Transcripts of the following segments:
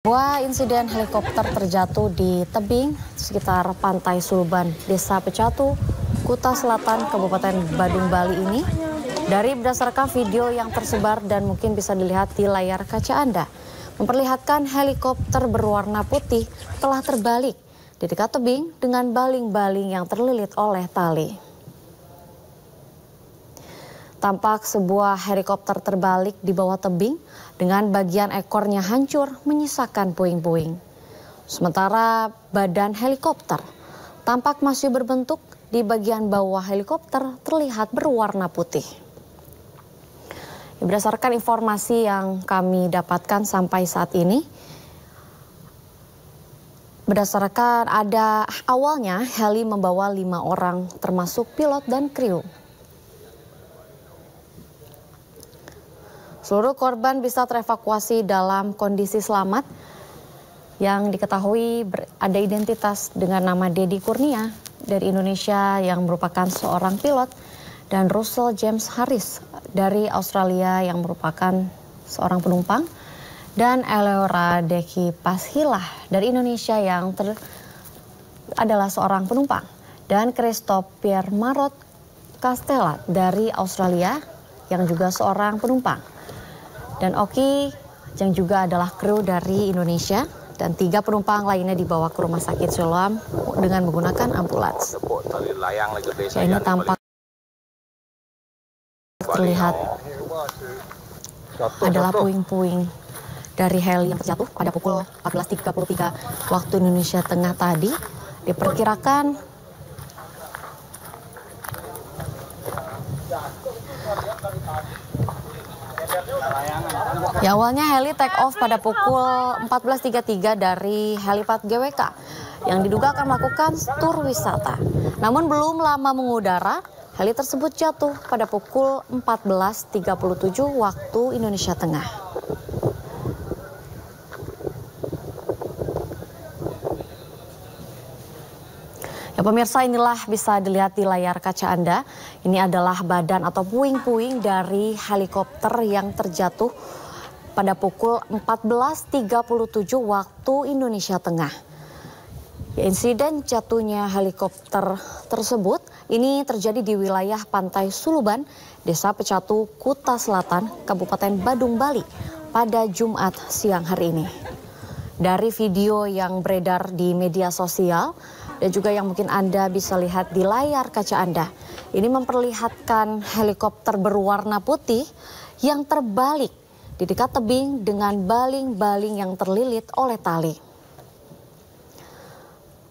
Sebuah insiden helikopter terjatuh di tebing sekitar Pantai Suluban, Desa Pecatu, Kuta Selatan, Kabupaten Badung, Bali ini dari berdasarkan video yang tersebar dan mungkin bisa dilihat di layar kaca Anda, memperlihatkan helikopter berwarna putih telah terbalik di dekat tebing dengan baling-baling yang terlilit oleh tali. Tampak sebuah helikopter terbalik di bawah tebing dengan bagian ekornya hancur menyisakan puing-puing. Sementara badan helikopter tampak masih berbentuk, di bagian bawah helikopter terlihat berwarna putih. Berdasarkan informasi yang kami dapatkan sampai saat ini, berdasarkan awalnya heli membawa 5 orang termasuk pilot dan kru. Seluruh korban bisa terevakuasi dalam kondisi selamat. Yang diketahui ada identitas dengan nama Dedi Kurnia dari Indonesia yang merupakan seorang pilot, dan Russell James Harris dari Australia yang merupakan seorang penumpang, dan Eleora Deki Pashilah dari Indonesia yang adalah seorang penumpang, dan Christophe Pierre Marot Castellat dari Australia yang juga seorang penumpang. Dan Oki yang juga adalah kru dari Indonesia, dan 3 penumpang lainnya dibawa ke rumah sakit Siloam dengan menggunakan ambulans. Ya, ini tampak terlihat adalah puing-puing dari heli yang terjatuh pada pukul 14.33 waktu Indonesia Tengah tadi. Diperkirakan ya, awalnya heli take off pada pukul 14.33 dari helipad GWK yang diduga akan melakukan tur wisata. Namun belum lama mengudara, heli tersebut jatuh pada pukul 14.37 waktu Indonesia Tengah. Ya, pemirsa, inilah bisa dilihat di layar kaca Anda. Ini adalah badan atau puing-puing dari helikopter yang terjatuh pada pukul 14.37 waktu Indonesia Tengah. Ya, insiden jatuhnya helikopter tersebut ini terjadi di wilayah Pantai Suluban, Desa Pecatu, Kuta Selatan, Kabupaten Badung, Bali pada Jumat siang hari ini. Dari video yang beredar di media sosial dan juga yang mungkin Anda bisa lihat di layar kaca Anda, ini memperlihatkan helikopter berwarna putih yang terbalik di dekat tebing dengan baling-baling yang terlilit oleh tali.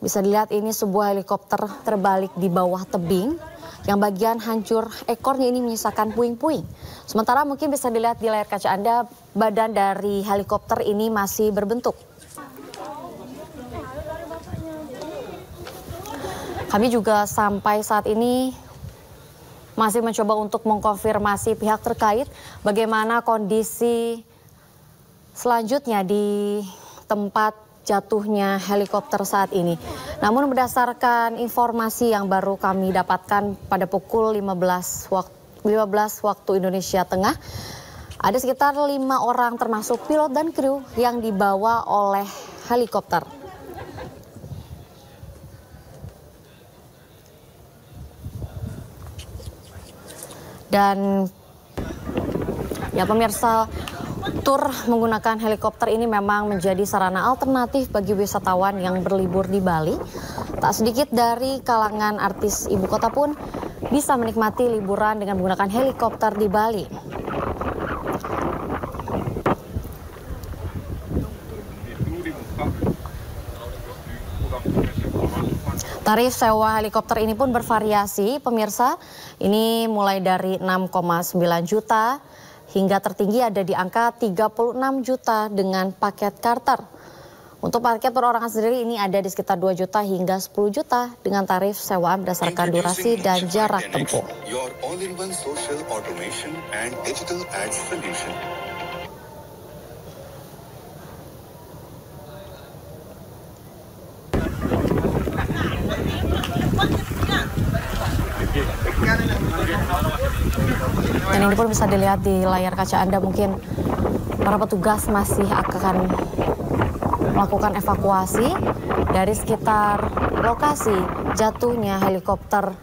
Bisa dilihat ini sebuah helikopter terbalik di bawah tebing yang bagian hancur ekornya ini menyisakan puing-puing. Sementara mungkin bisa dilihat di layar kaca Anda, badan dari helikopter ini masih berbentuk. Kami juga sampai saat ini masih mencoba untuk mengkonfirmasi pihak terkait bagaimana kondisi selanjutnya di tempat jatuhnya helikopter saat ini. Namun berdasarkan informasi yang baru kami dapatkan pada pukul 15 waktu Indonesia Tengah, ada sekitar 5 orang termasuk pilot dan kru yang dibawa oleh helikopter. Dan ya pemirsa, tur menggunakan helikopter ini memang menjadi sarana alternatif bagi wisatawan yang berlibur di Bali. Tak sedikit dari kalangan artis ibu kota pun bisa menikmati liburan dengan menggunakan helikopter di Bali. Tarif sewa helikopter ini pun bervariasi, pemirsa. Ini mulai dari 6,9 juta hingga tertinggi ada di angka 36 juta dengan paket charter. Untuk paket perorangan sendiri ini ada di sekitar 2 juta hingga 10 juta dengan tarif sewaan berdasarkan durasi dan jarak tempuh. Dan ini pun bisa dilihat di layar kaca Anda, mungkin para petugas masih akan melakukan evakuasi dari sekitar lokasi jatuhnya helikopter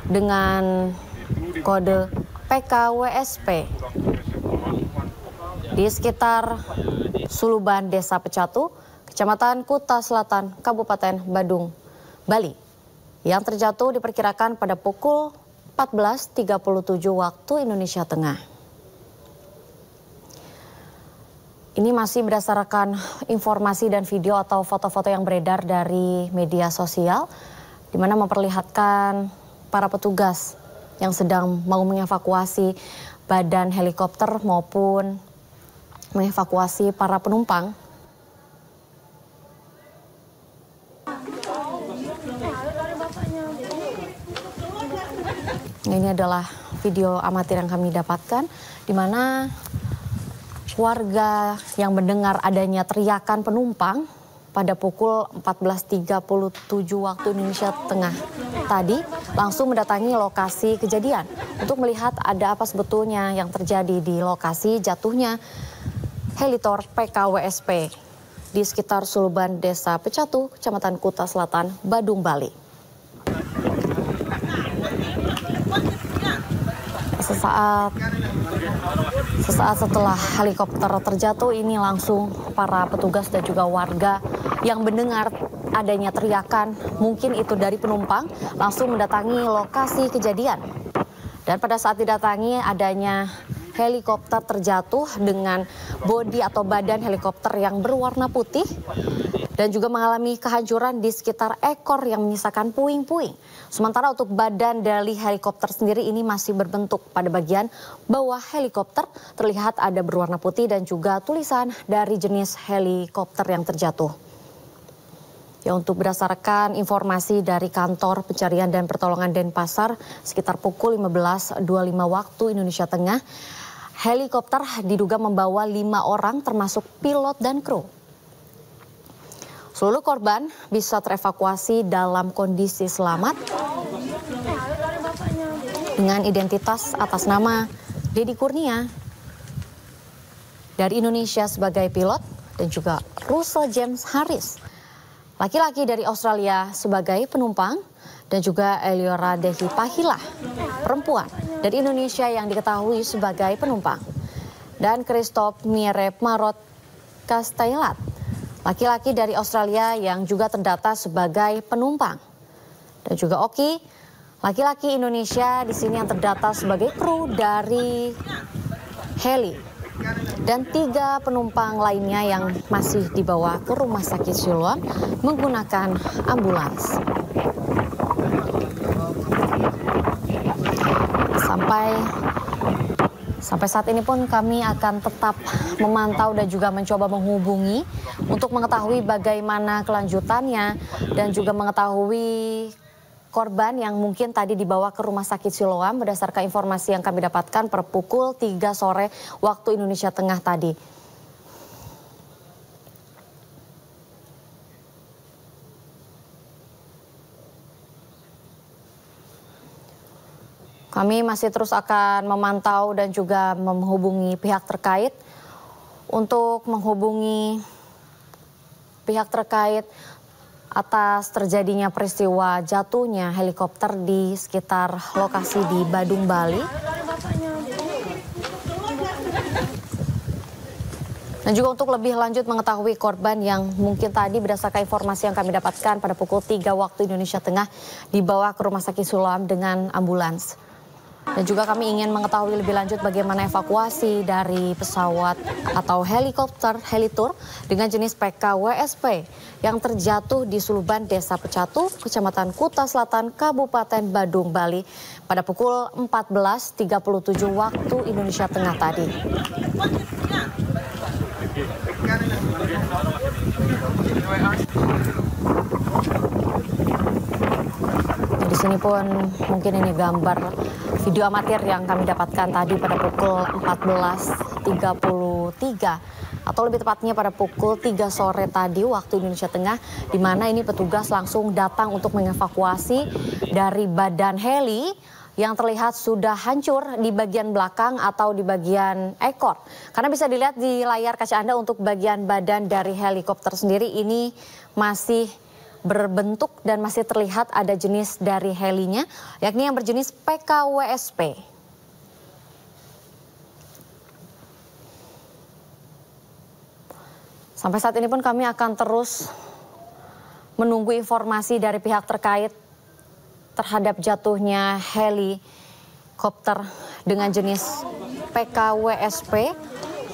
dengan kode PKWSP di sekitar Suluban, Desa Pecatu, Kecamatan Kuta Selatan, Kabupaten Badung, Bali, yang terjatuh diperkirakan pada pukul 14.37 waktu Indonesia Tengah. Ini masih berdasarkan informasi dan video atau foto-foto yang beredar dari media sosial, di mana memperlihatkan para petugas yang sedang mau mengevakuasi badan helikopter maupun mengevakuasi para penumpang. Ini adalah video amatir yang kami dapatkan, di mana warga yang mendengar adanya teriakan penumpang pada pukul 14.37 waktu Indonesia Tengah tadi langsung mendatangi lokasi kejadian untuk melihat ada apa sebetulnya yang terjadi di lokasi jatuhnya helitor PKWSP di sekitar Suluban, Desa Pecatu, Kecamatan Kuta Selatan, Badung, Bali. Sesaat setelah helikopter terjatuh ini langsung para petugas dan juga warga yang mendengar adanya teriakan, mungkin itu dari penumpang, langsung mendatangi lokasi kejadian. Dan pada saat didatangi adanya helikopter terjatuh dengan bodi atau badan helikopter yang berwarna putih dan juga mengalami kehancuran di sekitar ekor yang menyisakan puing-puing. Sementara untuk badan dari helikopter sendiri ini masih berbentuk. Pada bagian bawah helikopter terlihat ada berwarna putih dan juga tulisan dari jenis helikopter yang terjatuh. Ya, untuk berdasarkan informasi dari Kantor Pencarian dan Pertolongan Denpasar, sekitar pukul 15.25 waktu Indonesia Tengah, helikopter diduga membawa 5 orang termasuk pilot dan kru. Seluruh korban bisa terevakuasi dalam kondisi selamat dengan identitas atas nama Dedi Kurnia dari Indonesia sebagai pilot dan juga Russell James Harris, laki-laki dari Australia sebagai penumpang, dan juga Eliora Dehi Pahila, perempuan dari Indonesia yang diketahui sebagai penumpang, dan Christoph Mirep Marot Kastailat, laki-laki dari Australia yang juga terdata sebagai penumpang, dan juga Oki, laki-laki Indonesia di sini yang terdata sebagai kru dari heli, dan 3 penumpang lainnya yang masih dibawa ke Rumah Sakit Siloam menggunakan ambulans. Sampai saat ini pun kami akan tetap memantau dan juga mencoba menghubungi untuk mengetahui bagaimana kelanjutannya dan juga mengetahui korban yang mungkin tadi dibawa ke Rumah Sakit Siloam berdasarkan informasi yang kami dapatkan per pukul 3 sore waktu Indonesia Tengah tadi. Kami masih terus akan memantau dan juga menghubungi pihak terkait untuk menghubungi pihak terkait atas terjadinya peristiwa jatuhnya helikopter di sekitar lokasi di Badung, Bali. Dan juga untuk lebih lanjut mengetahui korban yang mungkin tadi berdasarkan informasi yang kami dapatkan pada pukul 3 waktu Indonesia Tengah dibawa ke Rumah Sakit Siloam dengan ambulans. Dan juga kami ingin mengetahui lebih lanjut bagaimana evakuasi dari pesawat atau helikopter Helitur dengan jenis PKWSP yang terjatuh di Suluban, Desa Pecatu, Kecamatan Kuta Selatan, Kabupaten Badung, Bali pada pukul 14.37 waktu Indonesia Tengah tadi. Di sini pun mungkin ini gambar video amatir yang kami dapatkan tadi pada pukul 14.33 atau lebih tepatnya pada pukul 3 sore tadi waktu Indonesia Tengah, di mana ini petugas langsung datang untuk mengevakuasi dari badan heli yang terlihat sudah hancur di bagian belakang atau di bagian ekor. Karena bisa dilihat di layar kaca Anda untuk bagian badan dari helikopter sendiri ini masih berbentuk dan masih terlihat ada jenis dari helinya, yakni yang berjenis PKWSP. Sampai saat ini pun kami akan terus menunggu informasi dari pihak terkait terhadap jatuhnya helikopter dengan jenis PKWSP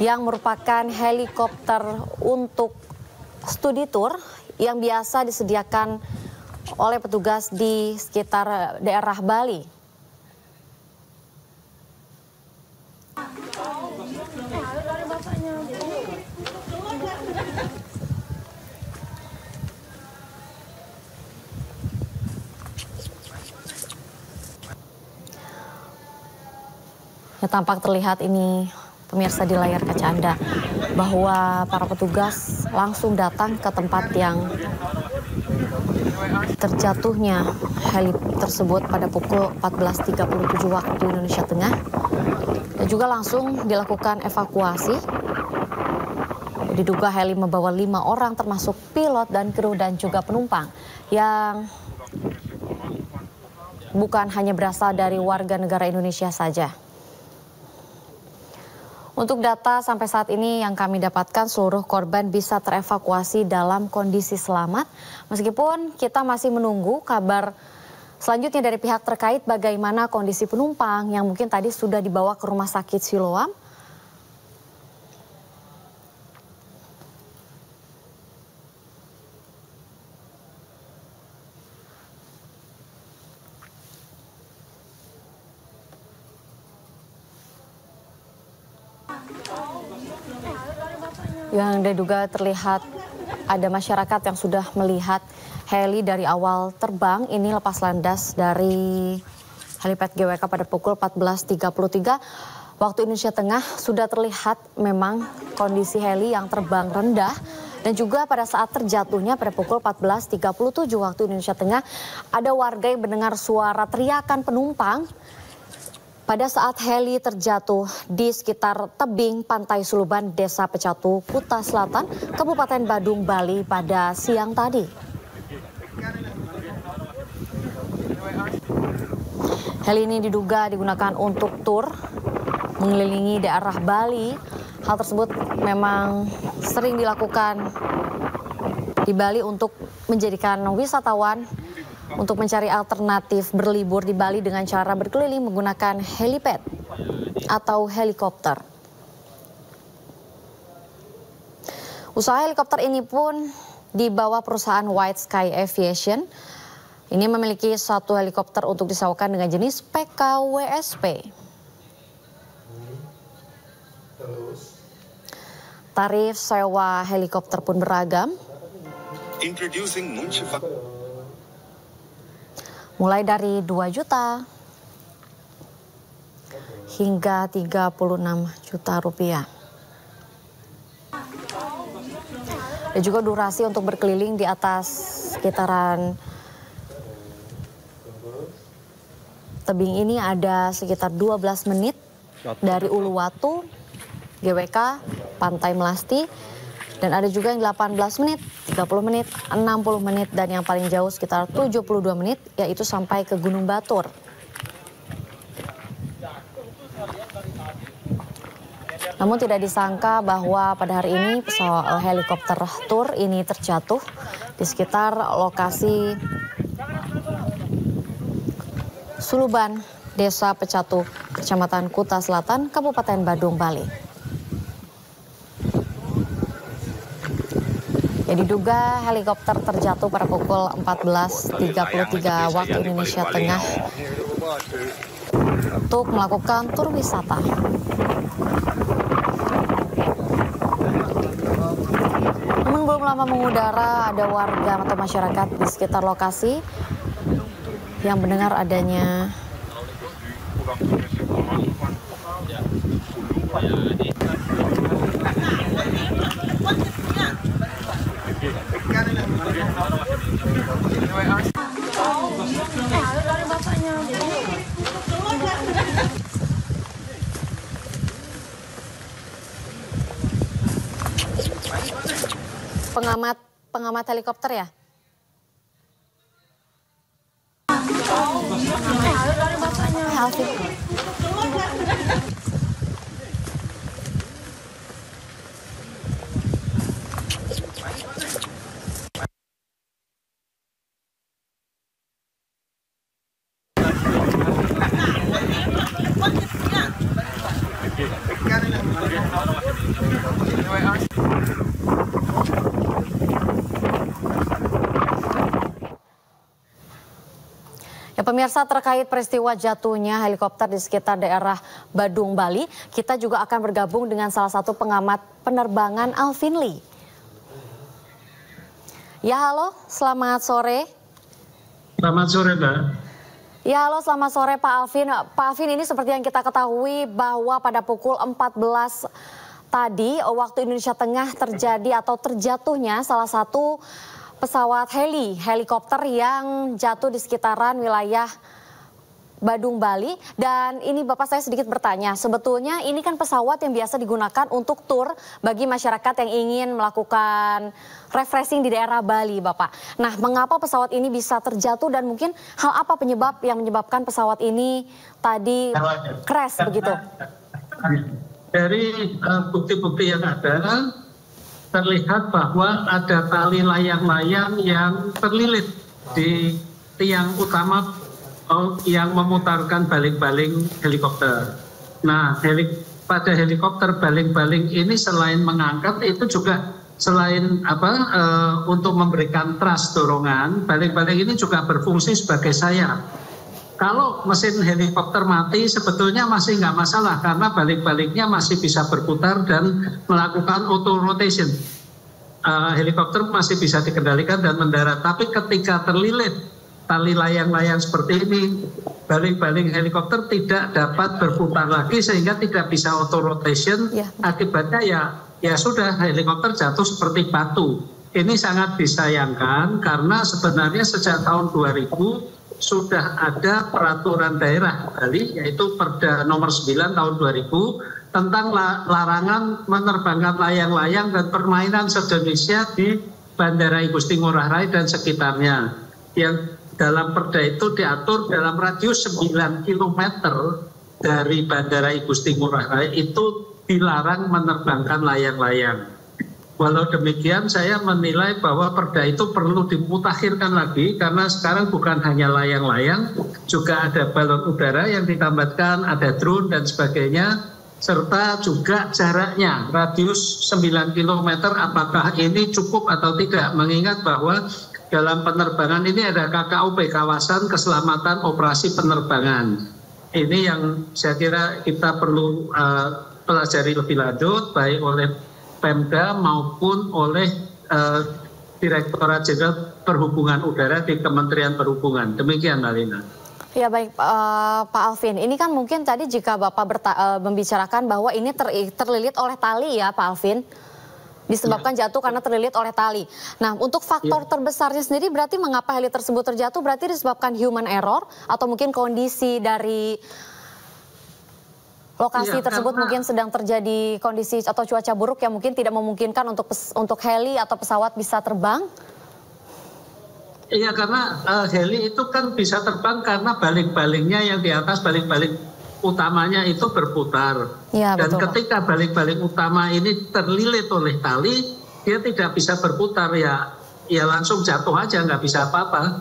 yang merupakan helikopter untuk studi tour yang biasa disediakan oleh petugas di sekitar daerah Bali. Ya, tampak terlihat ini pemirsa di layar kaca Anda bahwa para petugas langsung datang ke tempat yang terjatuhnya heli tersebut pada pukul 14.37 waktu Indonesia Tengah dan juga langsung dilakukan evakuasi. Diduga heli membawa 5 orang termasuk pilot dan kru dan juga penumpang yang bukan hanya berasal dari warga negara Indonesia saja. Untuk data sampai saat ini yang kami dapatkan, seluruh korban bisa terevakuasi dalam kondisi selamat. Meskipun kita masih menunggu kabar selanjutnya dari pihak terkait bagaimana kondisi penumpang yang mungkin tadi sudah dibawa ke rumah sakit Siloam. Yang diduga terlihat ada masyarakat yang sudah melihat heli dari awal terbang ini lepas landas dari helipad GWK pada pukul 14.33 waktu Indonesia Tengah. Sudah terlihat memang kondisi heli yang terbang rendah dan juga pada saat terjatuhnya pada pukul 14.37 waktu Indonesia Tengah ada warga yang mendengar suara teriakan penumpang pada saat heli terjatuh di sekitar tebing Pantai Suluban, Desa Pecatu, Kuta Selatan, Kabupaten Badung, Bali pada siang tadi. Heli ini diduga digunakan untuk tur mengelilingi daerah Bali. Hal tersebut memang sering dilakukan di Bali untuk menjadikan wisatawan untuk mencari alternatif berlibur di Bali dengan cara berkeliling menggunakan helipad atau helikopter. Usaha helikopter ini pun dibawa perusahaan White Sky Aviation. Ini memiliki satu helikopter untuk disewakan dengan jenis PKWSP. Tarif sewa helikopter pun beragam. Mulai dari 2 juta hingga 36 juta rupiah. Dan juga durasi untuk berkeliling di atas sekitaran tebing ini ada sekitar 12 menit dari Uluwatu, GWK, Pantai Melasti. Dan ada juga yang 18 menit, 30 menit, 60 menit, dan yang paling jauh sekitar 72 menit, yaitu sampai ke Gunung Batur. Namun tidak disangka bahwa pada hari ini pesawat helikopter tur ini terjatuh di sekitar lokasi Suluban, Desa Pecatu, Kecamatan Kuta Selatan, Kabupaten Badung, Bali. Ya, diduga helikopter terjatuh pada pukul 14.33 waktu Indonesia Tengah untuk melakukan tur wisata. Namun belum lama mengudara ada warga atau masyarakat di sekitar lokasi yang mendengar adanya Bapaknya. Pengamat helikopter ya? Alvin. Ya, pemirsa, terkait peristiwa jatuhnya helikopter di sekitar daerah Badung, Bali, kita juga akan bergabung dengan salah satu pengamat penerbangan, Alvin Lee. Ya, halo, selamat sore. Selamat sore, Mbak. Ya, halo, selamat sore Pak Alvin. Pak Alvin, ini seperti yang kita ketahui bahwa pada pukul 14 tadi waktu Indonesia Tengah terjadi atau terjatuhnya salah satu pesawat helikopter yang jatuh di sekitaran wilayah Badung, Bali. Dan ini Bapak, saya sedikit bertanya, sebetulnya ini kan pesawat yang biasa digunakan untuk tur bagi masyarakat yang ingin melakukan refreshing di daerah Bali, Bapak. Nah, mengapa pesawat ini bisa terjatuh dan mungkin hal apa penyebab yang menyebabkan pesawat ini tadi crash begitu? Dari bukti-bukti yang ada, terlihat bahwa ada tali layang-layang yang terlilit di tiang utama yang memutarkan baling-baling helikopter. Nah, pada helikopter baling-baling ini selain mengangkat, itu juga selain untuk memberikan thrust dorongan, baling-baling ini juga berfungsi sebagai sayap. Kalau mesin helikopter mati sebetulnya masih nggak masalah karena balik-baliknya masih bisa berputar dan melakukan auto rotation. Helikopter masih bisa dikendalikan dan mendarat. Tapi ketika terlilit tali layang-layang seperti ini, balik-balik helikopter tidak dapat berputar lagi sehingga tidak bisa auto rotation. Akibatnya ya sudah, helikopter jatuh seperti batu. Ini sangat disayangkan karena sebenarnya sejak tahun 2000 sudah ada peraturan daerah Bali, yaitu Perda nomor 9 tahun 2000 tentang larangan menerbangkan layang-layang dan permainan sejenisnya di Bandara Igusti Ngurah Rai dan sekitarnya. Yang dalam perda itu diatur dalam radius 9 km dari Bandara Igusti Ngurah Rai itu dilarang menerbangkan layang-layang. Walau demikian, saya menilai bahwa perda itu perlu dimutakhirkan lagi karena sekarang bukan hanya layang-layang, juga ada balon udara yang ditambahkan, ada drone dan sebagainya, serta juga jaraknya, radius 9 km, apakah ini cukup atau tidak, mengingat bahwa dalam penerbangan ini ada KKOP, Kawasan Keselamatan Operasi Penerbangan. Ini yang saya kira kita perlu pelajari lebih lanjut, baik oleh Pemda maupun oleh Direktorat Jenderal Perhubungan Udara di Kementerian Perhubungan. Demikian, Mbak Lina. Ya baik, Pak Alvin. Ini kan mungkin tadi jika Bapak membicarakan bahwa ini terlilit oleh tali ya, Pak Alvin. Disebabkan jatuh karena terlilit oleh tali. Nah, untuk faktor terbesarnya sendiri berarti mengapa heli tersebut terjatuh berarti disebabkan human error atau mungkin kondisi dari lokasi tersebut mungkin sedang terjadi kondisi atau cuaca buruk yang mungkin tidak memungkinkan untuk heli atau pesawat bisa terbang? Iya, karena heli itu kan bisa terbang karena baling-balingnya yang di atas, baling-baling utamanya itu berputar. Ya, dan betul, ketika baling-baling utama ini terlilit oleh tali, dia tidak bisa berputar, ya langsung jatuh aja, nggak bisa apa-apa.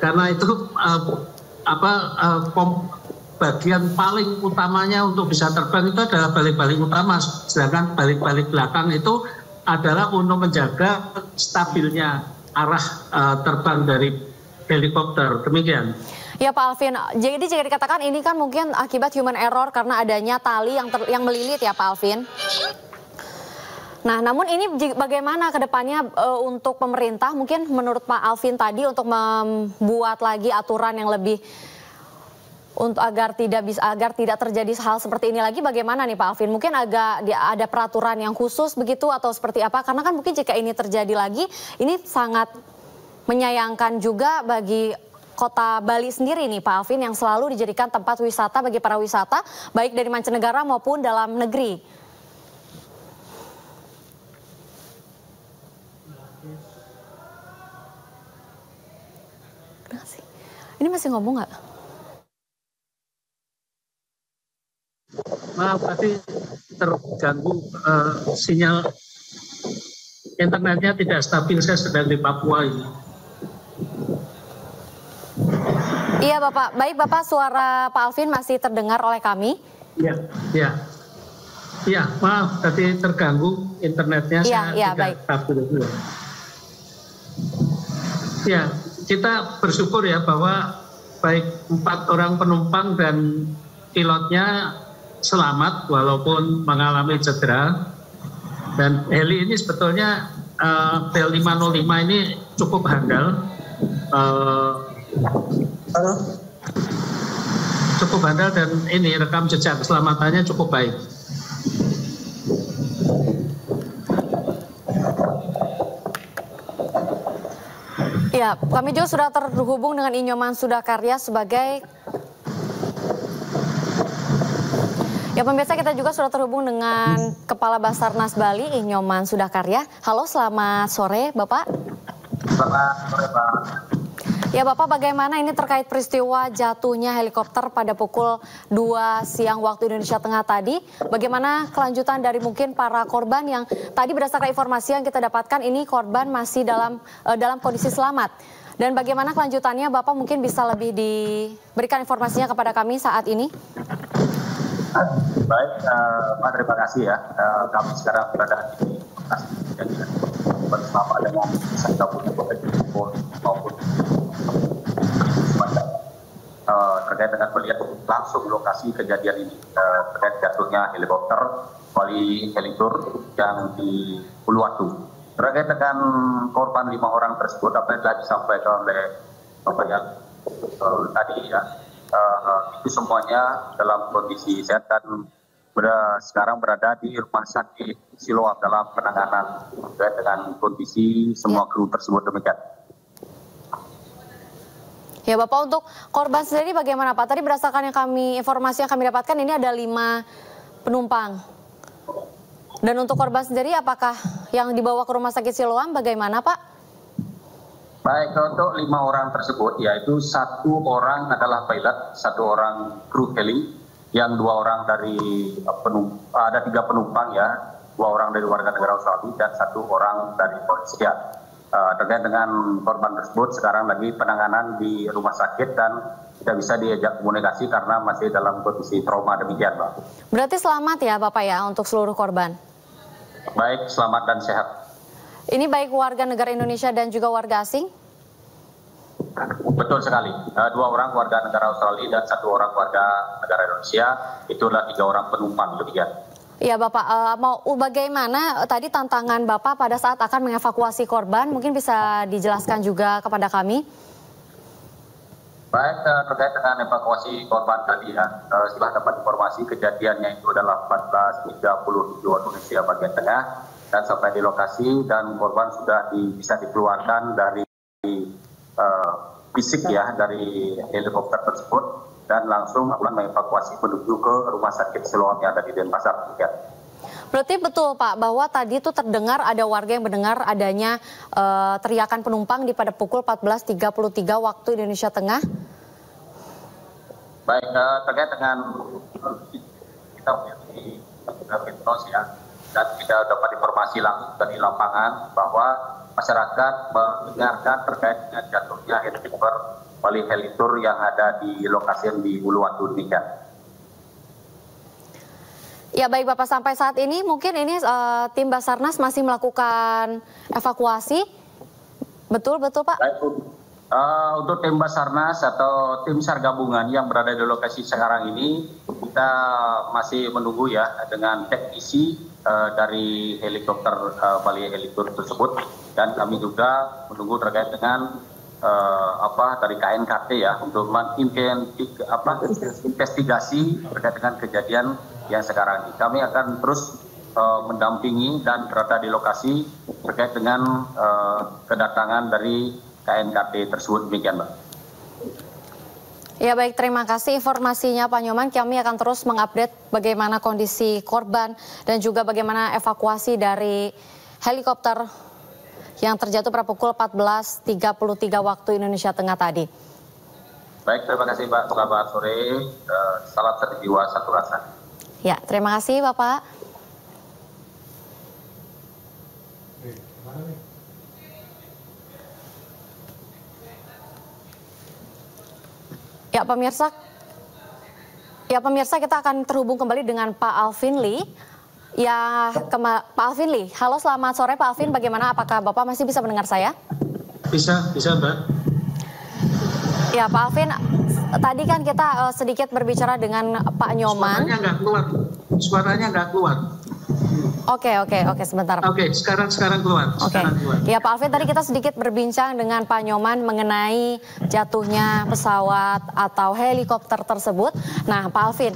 Karena itu bagian paling utamanya untuk bisa terbang itu adalah baling-baling utama, sedangkan baling-baling belakang itu adalah untuk menjaga stabilnya arah terbang dari helikopter. Demikian. Ya Pak Alvin, jadi jika dikatakan ini kan mungkin akibat human error karena adanya tali yang melilit ya Pak Alvin. Nah, namun ini bagaimana ke depannya untuk pemerintah mungkin menurut Pak Alvin tadi untuk membuat lagi aturan yang lebih agar tidak terjadi hal seperti ini lagi, bagaimana nih Pak Alvin? Mungkin ada peraturan yang khusus begitu atau seperti apa? Karena kan mungkin jika ini terjadi lagi, ini sangat menyayangkan juga bagi kota Bali sendiri nih Pak Alvin yang selalu dijadikan tempat wisata bagi para wisata baik dari mancanegara maupun dalam negeri. Ini masih ngomong nggak? Maaf, tadi terganggu sinyal internetnya tidak stabil. Saya sedang di Papua ini. Iya Bapak, baik Bapak, suara Pak Alvin masih terdengar oleh kami. Iya, maaf tadi terganggu internetnya. Saya tidak stabil. Ya, kita bersyukur ya bahwa baik 4 orang penumpang dan pilotnya selamat walaupun mengalami cedera. Dan heli ini sebetulnya Bell 505 ini cukup handal. Cukup handal dan ini rekam jejak keselamatannya cukup baik. Ya, kami juga sudah terhubung dengan Inyoman Sudakarya sebagai... Ya pemirsa, kita juga sudah terhubung dengan Kepala Basarnas Bali, Inyoman Sudakarya. Halo, selamat sore Bapak. Selamat sore Pak. Ya Bapak, bagaimana ini terkait peristiwa jatuhnya helikopter pada pukul 2 siang waktu Indonesia Tengah tadi? Bagaimana kelanjutan dari mungkin para korban yang tadi berdasarkan informasi yang kita dapatkan ini korban masih dalam kondisi selamat. Dan bagaimana kelanjutannya Bapak mungkin bisa lebih diberikan informasinya kepada kami saat ini? Baik, Pak, terima kasih ya. Kami sekarang berada di lokasi kejadian bersama dengan Satgas maupun terkait dengan melihat langsung lokasi kejadian ini terkait jatuhnya helikopter Bali Helitur yang di Uluwatu. Terkait dengan korban 5 orang tersebut, apa yang telah disampaikan oleh Bapak yang tadi ya, itu semuanya dalam kondisi sehat dan sekarang berada di rumah sakit Siloam dalam penanganan terkait dengan kondisi semua kru tersebut. Demikian. Ya Bapak, untuk korban sendiri bagaimana Pak? Tadi berdasarkan informasi yang kami dapatkan ini ada 5 penumpang. Dan untuk korban sendiri apakah yang dibawa ke rumah sakit Siloam bagaimana Pak? Baik, untuk 5 orang tersebut yaitu 1 orang adalah pilot, 1 orang kru heli, yang 2 orang dari ada 3 penumpang ya, 2 orang dari warga negara Australia dan 1 orang dari polisian. Terkait dengan korban tersebut sekarang lagi penanganan di rumah sakit dan tidak bisa diajak komunikasi karena masih dalam kondisi trauma. Demikian Pak. Berarti selamat ya Bapak ya untuk seluruh korban? Baik, selamat dan sehat. Ini baik warga negara Indonesia dan juga warga asing? Betul sekali, 2 orang warga negara Australia dan 1 orang warga negara Indonesia, itulah 3 orang penumpang. Demikian. Ya Bapak, bagaimana tadi tantangan Bapak pada saat akan mengevakuasi korban, mungkin bisa dijelaskan juga kepada kami? Baik, terkait dengan evakuasi korban tadi ya, setelah dapat informasi kejadiannya itu adalah 14.30 waktu Indonesia bagian tengah dan sampai di lokasi dan korban sudah bisa dikeluarkan dari fisik ya dari helikopter tersebut dan langsung akan mengevakuasi menuju ke rumah sakit Siloam yang ada di Denpasar. Ya. Berarti betul Pak bahwa tadi itu terdengar ada warga yang mendengar adanya teriakan penumpang pada pukul 14.33 waktu Indonesia Tengah? Baik, terkait dengan kita memiliki mitos ya dan kita dapat informasi langsung dari lapangan bahwa masyarakat mendengarkan terkait dengan jatuhnya helikopter Bali Helitur yang ada di lokasi yang di Uluwatu. Demikian. Ya baik Bapak, sampai saat ini mungkin ini tim Basarnas masih melakukan evakuasi, betul Pak? Baik, untuk tim Basarnas atau tim SAR gabungan yang berada di lokasi sekarang ini kita masih menunggu ya dengan teknisi dari helikopter Bali Helitur tersebut dan kami juga menunggu terkait dengan dari KNKT ya untuk investigasi terkait dengan kejadian yang sekarang ini. Kami akan terus mendampingi dan berada di lokasi terkait dengan kedatangan dari KNKT tersebut. Demikian Mbak. Ya baik, terima kasih informasinya Pak Nyoman. Kami akan terus mengupdate bagaimana kondisi korban dan juga bagaimana evakuasi dari helikopter yang terjatuh pada pukul 14.33 waktu Indonesia Tengah tadi. Baik, terima kasih Mbak. Selamat sore. Salam satu jiwa, satu rasa. Ya, terima kasih Bapak. Ya pemirsa kita akan terhubung kembali dengan Pak Alvin Lee. Pak Alvin Lee, halo selamat sore Pak Alvin, bagaimana, apakah Bapak masih bisa mendengar saya? Bisa Mbak. Ya Pak Alvin, tadi kan kita sedikit berbicara dengan Pak Nyoman. Suaranya nggak keluar. Oke, sebentar. Oke, sekarang keluar. Oke. Ya Pak Alvin, tadi kita sedikit berbincang dengan Pak Nyoman mengenai jatuhnya pesawat atau helikopter tersebut. Nah Pak Alvin,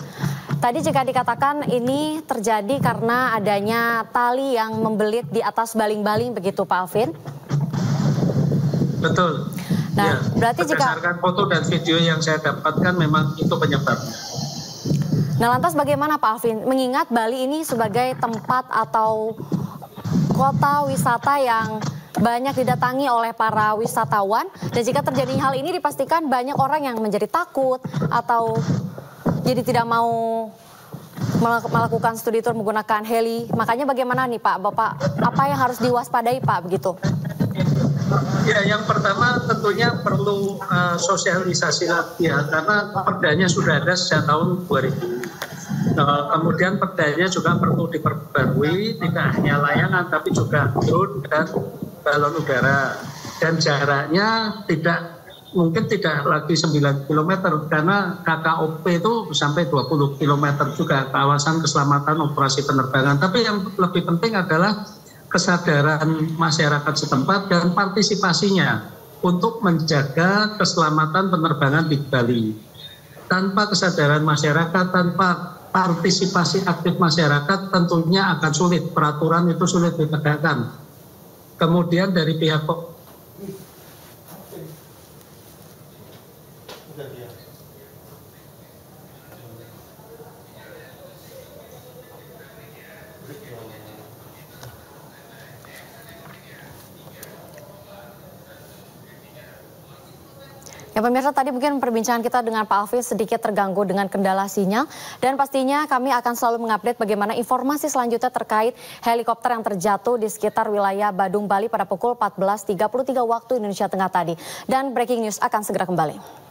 tadi jika dikatakan ini terjadi karena adanya tali yang membelit di atas baling-baling begitu Pak Alvin? Betul. Nah, ya, berarti berdasarkan foto dan video yang saya dapatkan memang itu penyebabnya. Nah lantas bagaimana Pak Alvin, mengingat Bali ini sebagai tempat atau kota wisata yang banyak didatangi oleh para wisatawan, dan jika terjadi hal ini dipastikan banyak orang yang menjadi takut atau jadi tidak mau melakukan studi tour menggunakan heli. Makanya bagaimana nih Pak, Bapak, apa yang harus diwaspadai Pak begitu? Ya, yang pertama tentunya perlu sosialisasi lagi ya, karena perdanya sudah ada sejak tahun 2000. Kemudian perdanya juga perlu diperbarui, tidak hanya layangan tapi juga drone dan balon udara. Dan jaraknya mungkin tidak lagi 9 km karena KKOP itu sampai 20 km juga, kawasan keselamatan operasi penerbangan. Tapi yang lebih penting adalah kesadaran masyarakat setempat dan partisipasinya untuk menjaga keselamatan penerbangan di Bali. Tanpa kesadaran masyarakat, tanpa partisipasi aktif masyarakat tentunya akan sulit, peraturan itu sulit ditegakkan. Kemudian dari pihak Ya pemirsa, tadi mungkin perbincangan kita dengan Pak Alvin sedikit terganggu dengan kendala sinyal, dan pastinya kami akan selalu mengupdate bagaimana informasi selanjutnya terkait helikopter yang terjatuh di sekitar wilayah Badung, Bali pada pukul 14.33 waktu Indonesia Tengah tadi. Dan breaking news akan segera kembali.